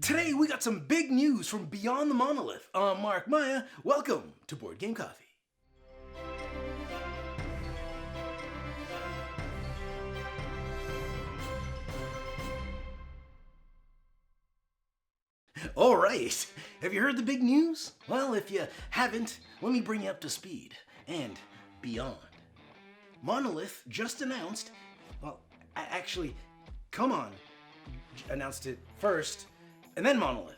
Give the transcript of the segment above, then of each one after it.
Today we got some big news from Beyond the Monolith. I'm Mark Maya. Welcome to Board Game Coffee. Alright, have you heard the big news? Well, if you haven't, let me bring you up to speed and beyond. Monolith just announced, well, actually, CMON announced it first, and then Monolith,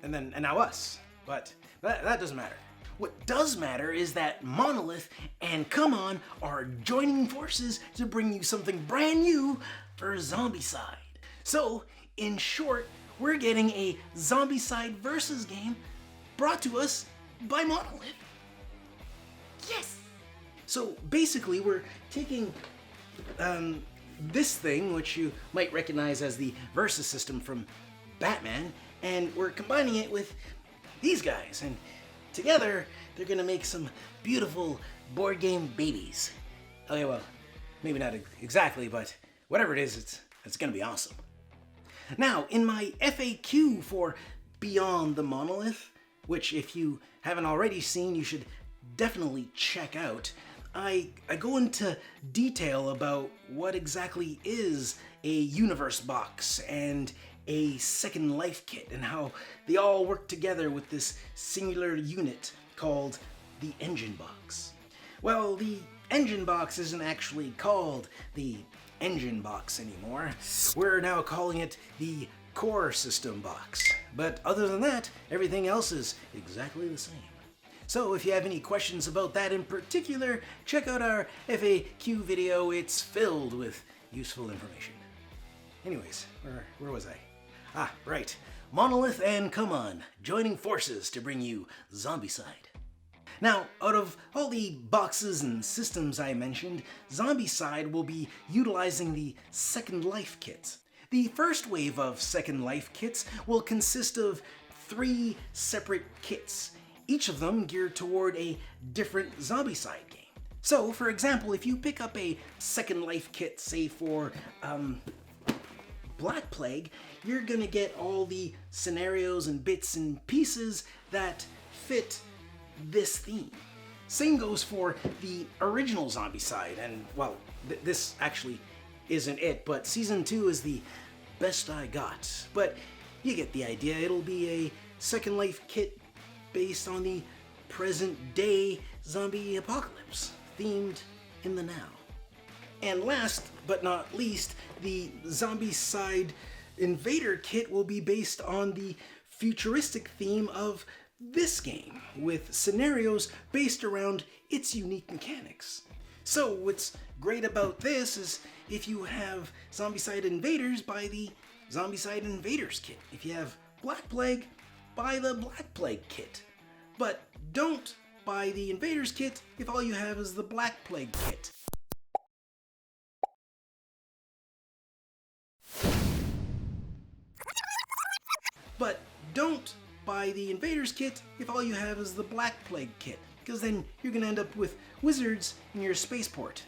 and now us. But that doesn't matter. What does matter is that Monolith and CMON are joining forces to bring you something brand new for Zombicide. So, in short, we're getting a Zombicide versus game brought to us by Monolith. Yes! So basically we're taking this thing, which you might recognize as the versus system from Batman, and we're combining it with these guys, and together they're gonna make some beautiful board game babies. Okay, well, maybe not exactly, but whatever it is, it's gonna be awesome. Now, in my FAQ for Beyond the Monolith, which if you haven't already seen, you should definitely check out, I go into detail about what exactly is a universe box and a second life kit and how they all work together with this singular unit called the engine box. Well, the engine box isn't actually called the engine box anymore. We're now calling it the core system box. But other than that, everything else is exactly the same. So if you have any questions about that in particular, check out our FAQ video. It's filled with useful information. Anyways, where was I? Ah, right. Monolith and CMON joining forces to bring you Zombicide. Now, out of all the boxes and systems I mentioned, Zombicide will be utilizing the Second Life kits. The first wave of Second Life kits will consist of 3 separate kits, each of them geared toward a different Zombicide game. So, for example, if you pick up a Second Life kit, say for Black Plague, you're gonna get all the scenarios and bits and pieces that fit this theme. Same goes for the original Zombicide, and well, this actually isn't it, but Season 2 is the best I got. But you get the idea. It'll be a Second Life kit based on the present day zombie apocalypse, themed in the now. And last but not least, the Zombicide Invader kit will be based on the futuristic theme of this game, with scenarios based around its unique mechanics. So what's great about this is if you have Zombicide Invaders, buy the Zombicide Invaders kit. If you have Black Plague, buy the Black Plague kit. But don't buy the Invaders kit if all you have is the Black Plague kit. But don't buy the Invaders kit if all you have is the Black Plague kit, because then you're gonna end up with wizards in your spaceport.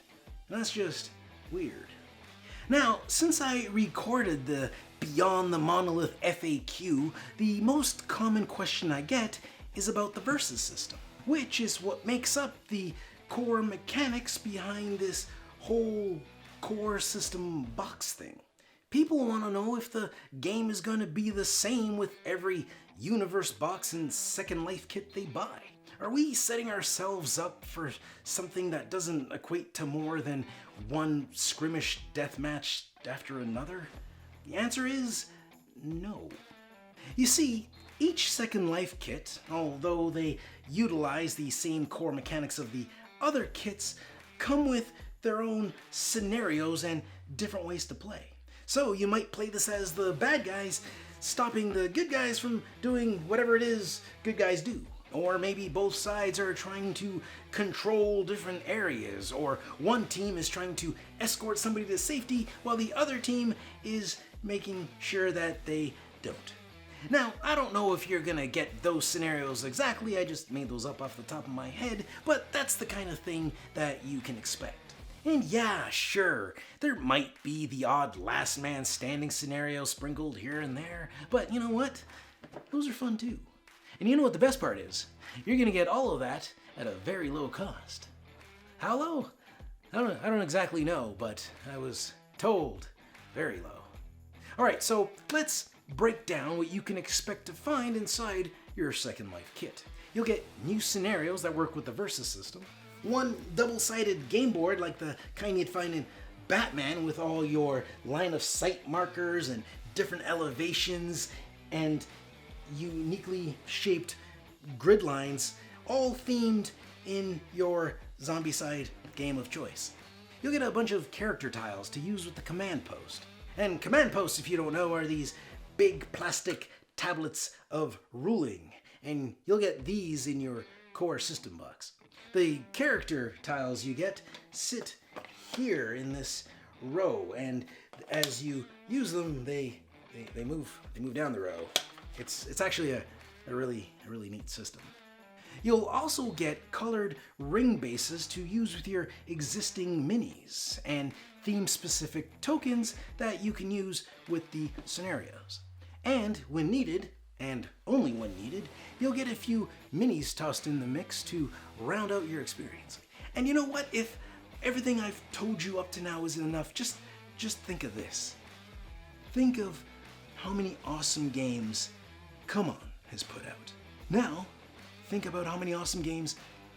And that's just weird. Now, since I recorded the Beyond the Monolith FAQ, the most common question I get is about the versus system, which is what makes up the core mechanics behind this whole core system box thing. People want to know if the game is going to be the same with every universe box and Second Life kit they buy. Are we setting ourselves up for something that doesn't equate to more than one skirmish deathmatch after another? The answer is no. You see, each Second Life kit, although they utilize the same core mechanics of the other kits, come with their own scenarios and different ways to play. So you might play this as the bad guys, stopping the good guys from doing whatever it is good guys do. Or maybe both sides are trying to control different areas, or one team is trying to escort somebody to safety while the other team is making sure that they don't. Now, I don't know if you're gonna get those scenarios exactly, I just made those up off the top of my head, but that's the kind of thing that you can expect. And yeah, sure, there might be the odd last man standing scenario sprinkled here and there, but you know what? Those are fun too. And you know what the best part is? You're gonna get all of that at a very low cost. How low? I don't exactly know, but I was told very low. Alright, so let's break down what you can expect to find inside your Second Life kit. You'll get new scenarios that work with the Versus system, one double-sided game board like the kind you'd find in Batman with all your line of sight markers and different elevations and uniquely shaped grid lines, all themed in your Zombicide game of choice. You'll get a bunch of character tiles to use with the command post. And command posts, if you don't know, are these big plastic tablets of ruling, and you'll get these in your core system box. The character tiles you get sit here in this row, and as you use them, they move down the row. It's actually a really neat system. You'll also get colored ring bases to use with your existing minis and theme-specific tokens that you can use with the scenarios. And when needed, and only when needed, you'll get a few minis tossed in the mix to round out your experience. And you know what? If everything I've told you up to now isn't enough, just think of this. Think of how many awesome games CMON has put out. Now, think about how many awesome games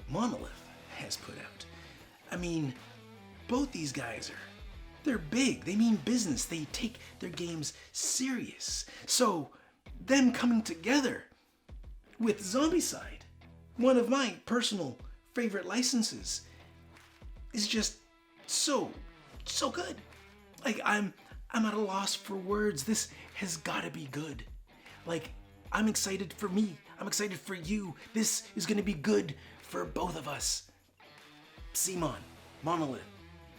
Monolith has put out. I mean, both these guys they're big, they mean business, they take their games serious. So, them coming together with Zombicide, one of my personal favorite licenses, is just so good. Like, I'm at a loss for words. This has gotta be good. Like, I'm excited for me. I'm excited for you. This is gonna be good for both of us. CMON, Monolith,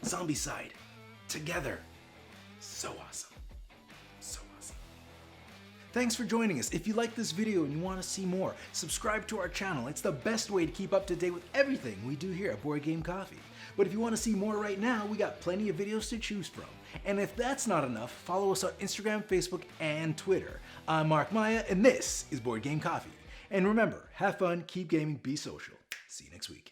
Zombicide, together. So awesome. So awesome. Thanks for joining us. If you like this video and you want to see more, subscribe to our channel. It's the best way to keep up to date with everything we do here at Board Game Coffee. But if you want to see more right now, we got plenty of videos to choose from. And if that's not enough, follow us on Instagram, Facebook, and Twitter. I'm Mark Maya, and this is Board Game Coffee. And remember, have fun, keep gaming, be social. See you next week.